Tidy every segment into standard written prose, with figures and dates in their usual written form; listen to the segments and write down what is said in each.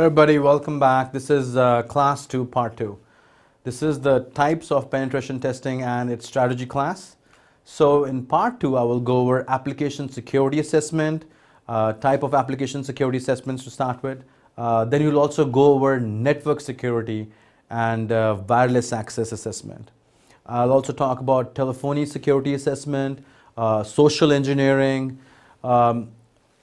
Hello everybody, welcome back. This is class 2, part 2. This is the types of penetration testing and its strategy class. So in part 2, I will go over application security assessment, type of application security assessments to start with. Then you'll also go over network security and wireless access assessment. I'll also talk about telephony security assessment, social engineering,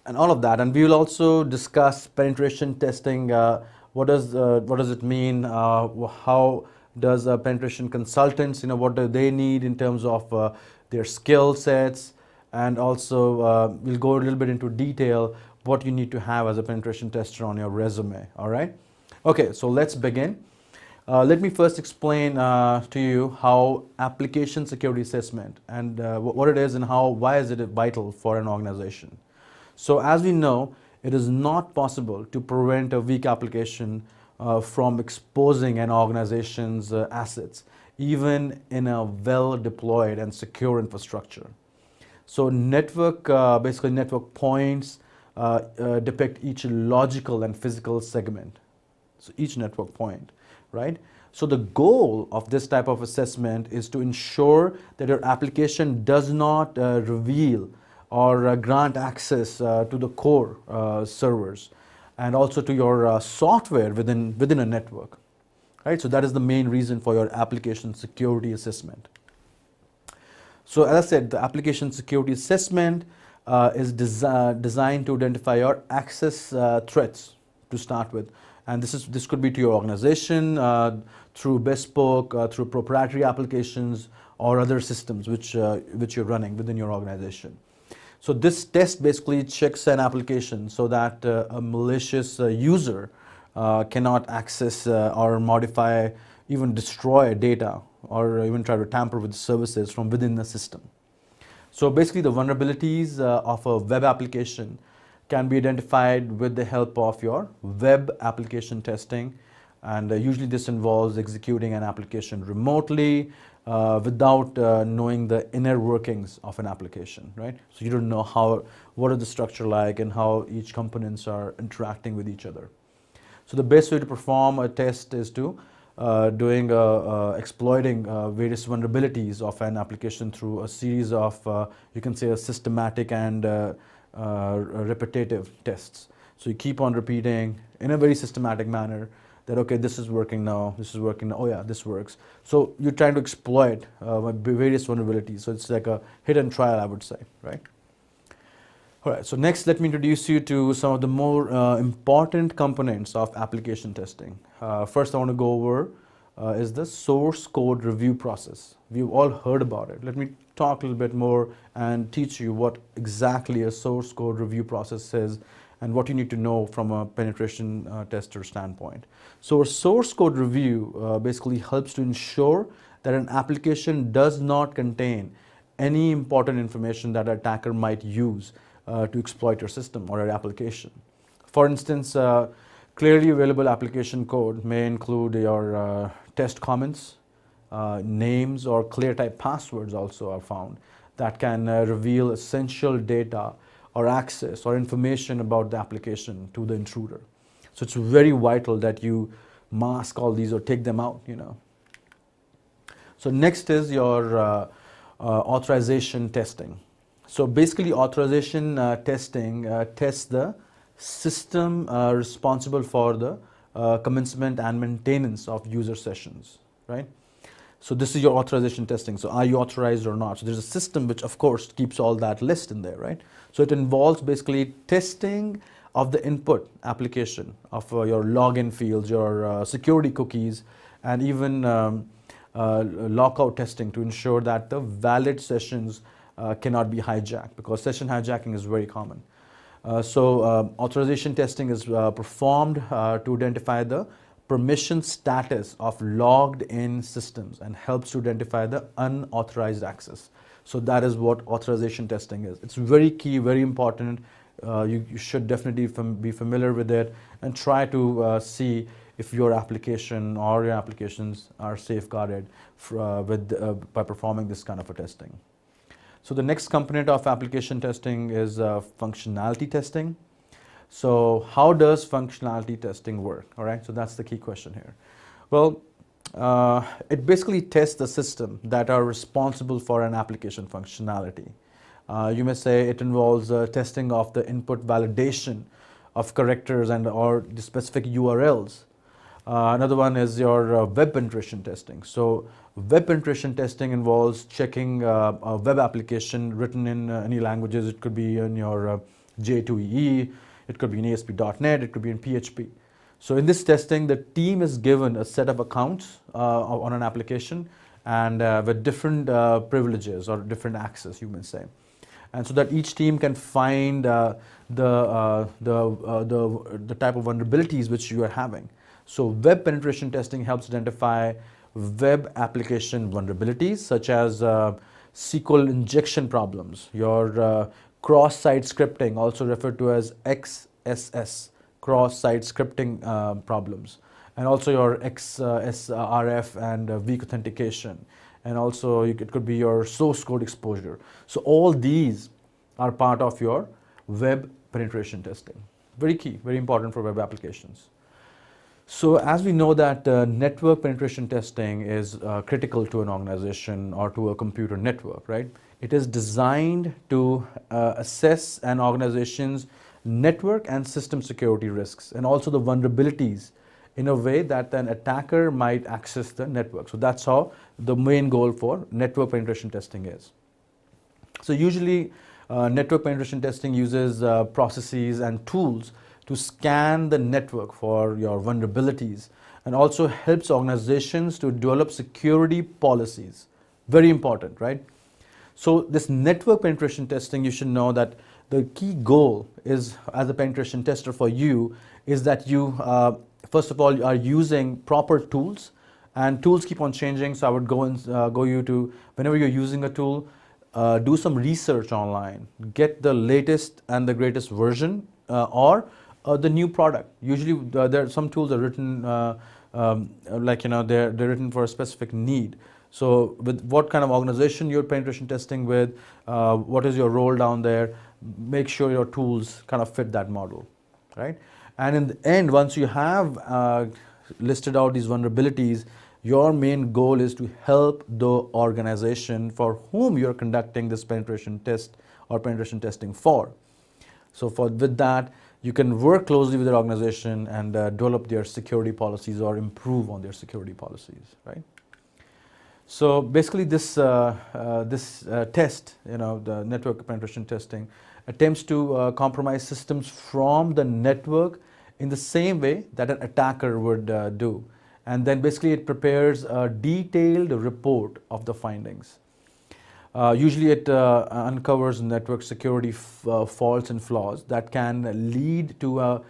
and all of that. And we will also discuss penetration testing. What does it mean? How does penetration consultants, what do they need in terms of their skill sets? And also we'll go a little bit into detail what you need to have as a penetration tester on your resume. All right. Okay, so let's begin. Let me first explain to you how application security assessment and what it is and why is it vital for an organization. So as we know, it is not possible to prevent a weak application from exposing an organization's assets, even in a well-deployed and secure infrastructure. So basically network points depict each logical and physical segment. So each network point, right? So the goal of this type of assessment is to ensure that your application does not reveal or grant access to the core servers and also to your software within a network, right? So that is the main reason for your application security assessment. So as I said, the application security assessment is designed to identify your access threats to start with. And this could be to your organization through bespoke, through proprietary applications or other systems which you're running within your organization. So this test basically checks an application so that a malicious user cannot access or modify, even destroy data or even try to tamper with services from within the system. So basically the vulnerabilities of a web application can be identified with the help of your web application testing, and usually this involves executing an application remotely without knowing the inner workings of an application, right? So you don't know what is the structure like and how each components are interacting with each other. So the best way to perform a test is to exploiting various vulnerabilities of an application through a series of, you can say, a systematic and repetitive tests. So you keep on repeating in a very systematic manner that, okay, this is working now, oh yeah, this works. So you're trying to exploit various vulnerabilities. So it's like a hit and trial, I would say, right? All right, so next let me introduce you to some of the more important components of application testing. First I want to go over is the source code review process. We've all heard about it. Let me talk a little bit more and teach you what exactly a source code review process is and what you need to know from a penetration tester standpoint. So a source code review basically helps to ensure that an application does not contain any important information that an attacker might use to exploit your system or your application. For instance, clearly available application code may include your test comments, names, or clear type passwords also are found that can reveal essential data or access or information about the application to the intruder. So it's very vital that you mask all these or take them out, So next is your authorization testing. So basically authorization testing tests the system responsible for the commencement and maintenance of user sessions, right? So this is your authorization testing. So are you authorized or not? So there's a system which of course keeps all that list in there, right? So it involves basically testing of the input application of your login fields, your security cookies, and even lockout testing to ensure that the valid sessions cannot be hijacked, because session hijacking is very common. Authorization testing is performed to identify the permission status of logged in systems and helps to identify the unauthorized access. So that is what authorization testing is. It's very key, very important. You should definitely be familiar with it and try to see if your application or your applications are safeguarded by performing this kind of a testing. So the next component of application testing is functionality testing. So how does functionality testing work? All right, so that's the key question here. Well, it basically tests the system that are responsible for an application functionality. You may say it involves testing of the input validation of characters and or the specific URLs. Another one is your web penetration testing. So web penetration testing involves checking a web application written in any languages. It could be in your J2EE, it could be in ASP.NET, it could be in PHP. So in this testing, the team is given a set of accounts on an application and with different privileges or different access, you may say. And so that each team can find the type of vulnerabilities which you are having. So web penetration testing helps identify web application vulnerabilities such as SQL injection problems, your cross-site scripting, also referred to as XSS, cross-site scripting problems, and also your XSRF and weak authentication, and also it could be your source code exposure. So all these are part of your web penetration testing. Very key, very important for web applications. So as we know that network penetration testing is critical to an organization or to a computer network, right? It is designed to assess an organization's network and system security risks and also the vulnerabilities in a way that an attacker might access the network. So that's how the main goal for network penetration testing is. So usually network penetration testing uses processes and tools to scan the network for your vulnerabilities and also helps organizations to develop security policies. Very important, right? So this network penetration testing, you should know that the key goal is, as a penetration tester for you, is that you, first of all, are using proper tools, and tools keep on changing. So I would go you to, whenever you're using a tool, do some research online, get the latest and the greatest version or the new product. Usually there are some tools are written like, you know, they're written for a specific need. So with what kind of organization you're penetration testing with, what is your role down there, make sure your tools kind of fit that model, right? And in the end, once you have listed out these vulnerabilities, your main goal is to help the organization for whom you're conducting this penetration test or penetration testing for. So with that, you can work closely with your organization and develop their security policies or improve on their security policies, right? So basically this test, you know, the network penetration testing, attempts to compromise systems from the network in the same way that an attacker would do. And then basically it prepares a detailed report of the findings. Usually it uncovers network security faults and flaws that can lead to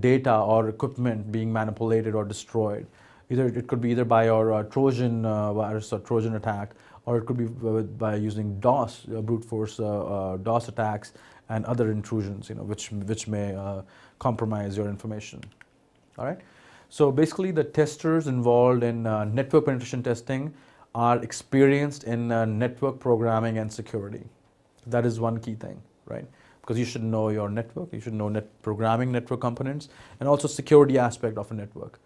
data or equipment being manipulated or destroyed. It could be either by your Trojan virus or Trojan attack, or it could be by using DOS, brute force DOS attacks and other intrusions, you know, which may compromise your information. All right. So basically, the testers involved in network penetration testing are experienced in network programming and security. That is one key thing, right? Because you should know your network, you should know programming network components, and also security aspect of a network.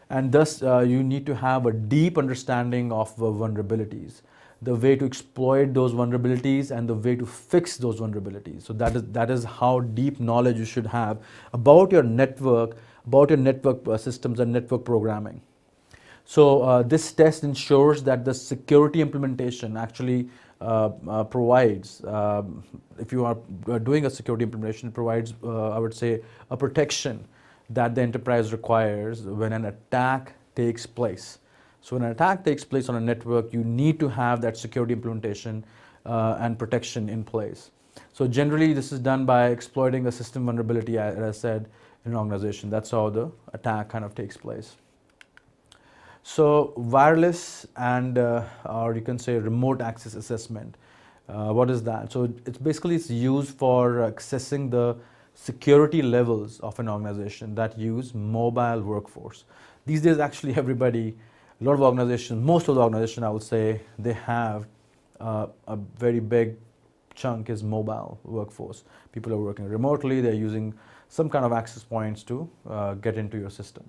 And thus, you need to have a deep understanding of vulnerabilities, the way to exploit those vulnerabilities and the way to fix those vulnerabilities. So that is how deep knowledge you should have about your network systems and network programming. So this test ensures that the security implementation actually provides, if you are doing a security implementation, it provides, I would say, a protection that the enterprise requires when an attack takes place. So when an attack takes place on a network, you need to have that security implementation and protection in place. So generally, this is done by exploiting a system vulnerability, as I said, in an organization. That's how the attack kind of takes place. So wireless and or you can say remote access assessment. What is that? So it's used for accessing the security levels of an organization that use mobile workforce. These days, actually, a lot of organizations, most of the organizations, I would say, they have a very big chunk is mobile workforce. People are working remotely, they're using some kind of access points to get into your system.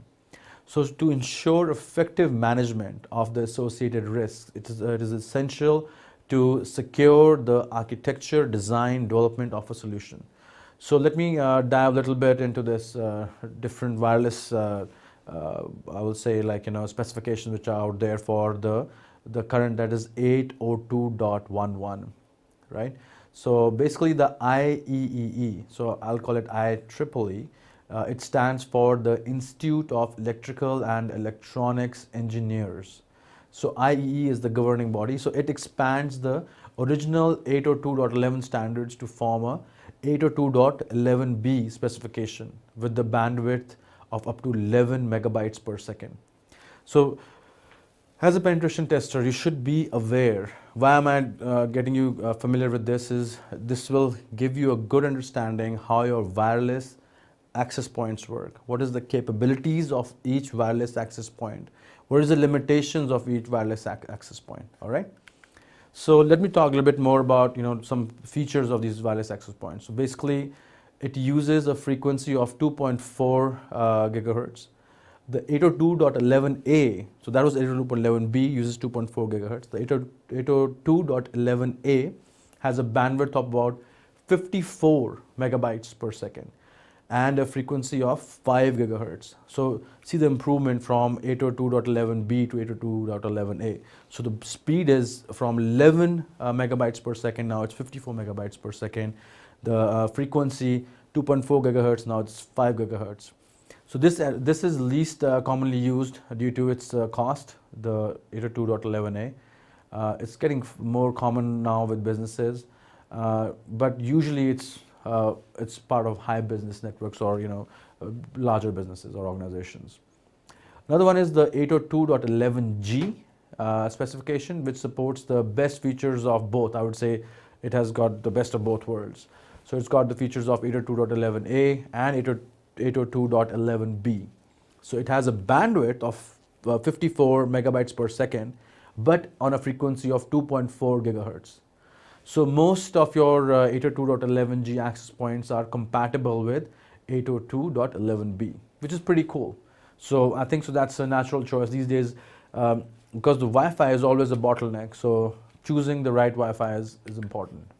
So to ensure effective management of the associated risks, it is essential to secure the architecture, design, development of a solution. So let me dive a little bit into this different wireless, I will say, like, specifications which are out there for the current, that is 802.11, right? So basically the IEEE, so I'll call it IEEE, it stands for the Institute of Electrical and Electronics Engineers. So IEEE is the governing body, so it expands the original 802.11 standards to form a 802.11b specification with the bandwidth of up to 11 megabytes per second. So as a penetration tester, you should be aware. Why am I getting you familiar with this is this will give you a good understanding how your wireless access points work. What is the capabilities of each wireless access point? What is the limitations of each wireless access point? All right. So let me talk a little bit more about some features of these wireless access points. So basically, it uses a frequency of 2.4 gigahertz. The 802.11a, so that was 802.11b, uses 2.4 gigahertz. The 802.11a has a bandwidth of about 54 megabytes per second and a frequency of 5 gigahertz. So see the improvement from 802.11b to 802.11a. So the speed is from 11 megabytes per second, now it's 54 megabytes per second. The frequency 2.4 gigahertz, now it's 5 gigahertz. So this is least commonly used due to its cost, the 802.11a. It's getting more common now with businesses, but usually it's part of high business networks or larger businesses or organizations. Another one is the 802.11g specification, which supports the best features of both. I would say it has got the best of both worlds. So it's got the features of 802.11a and 802.11b. So it has a bandwidth of 54 megabytes per second, but on a frequency of 2.4 gigahertz. So most of your 802.11g access points are compatible with 802.11b, which is pretty cool. So I think that's a natural choice these days, because the Wi-Fi is always a bottleneck. So choosing the right Wi-Fi is important.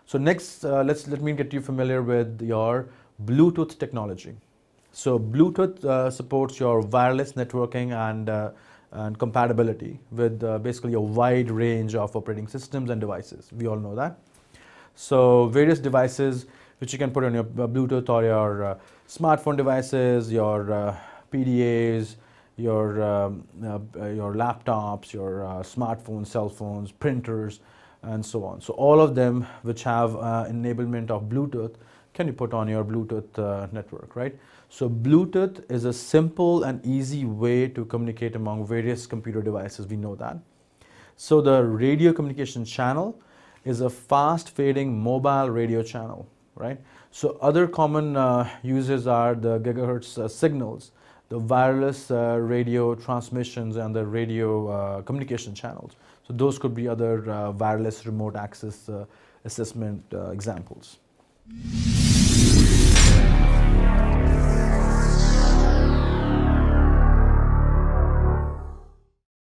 So next, let me get you familiar with your Bluetooth technology. So Bluetooth supports your wireless networking and compatibility with basically a wide range of operating systems and devices. We all know that. So various devices which you can put on your Bluetooth or your smartphone devices, your PDAs, your laptops, your smartphones, cell phones, printers, and so on. So all of them which have enablement of Bluetooth can you put on your Bluetooth network, right? So Bluetooth is a simple and easy way to communicate among various computer devices. We know that. So the radio communication channel is a fast fading mobile radio channel, right? So other common uses are the gigahertz signals, the wireless radio transmissions, and the radio communication channels. So those could be other wireless remote access assessment examples.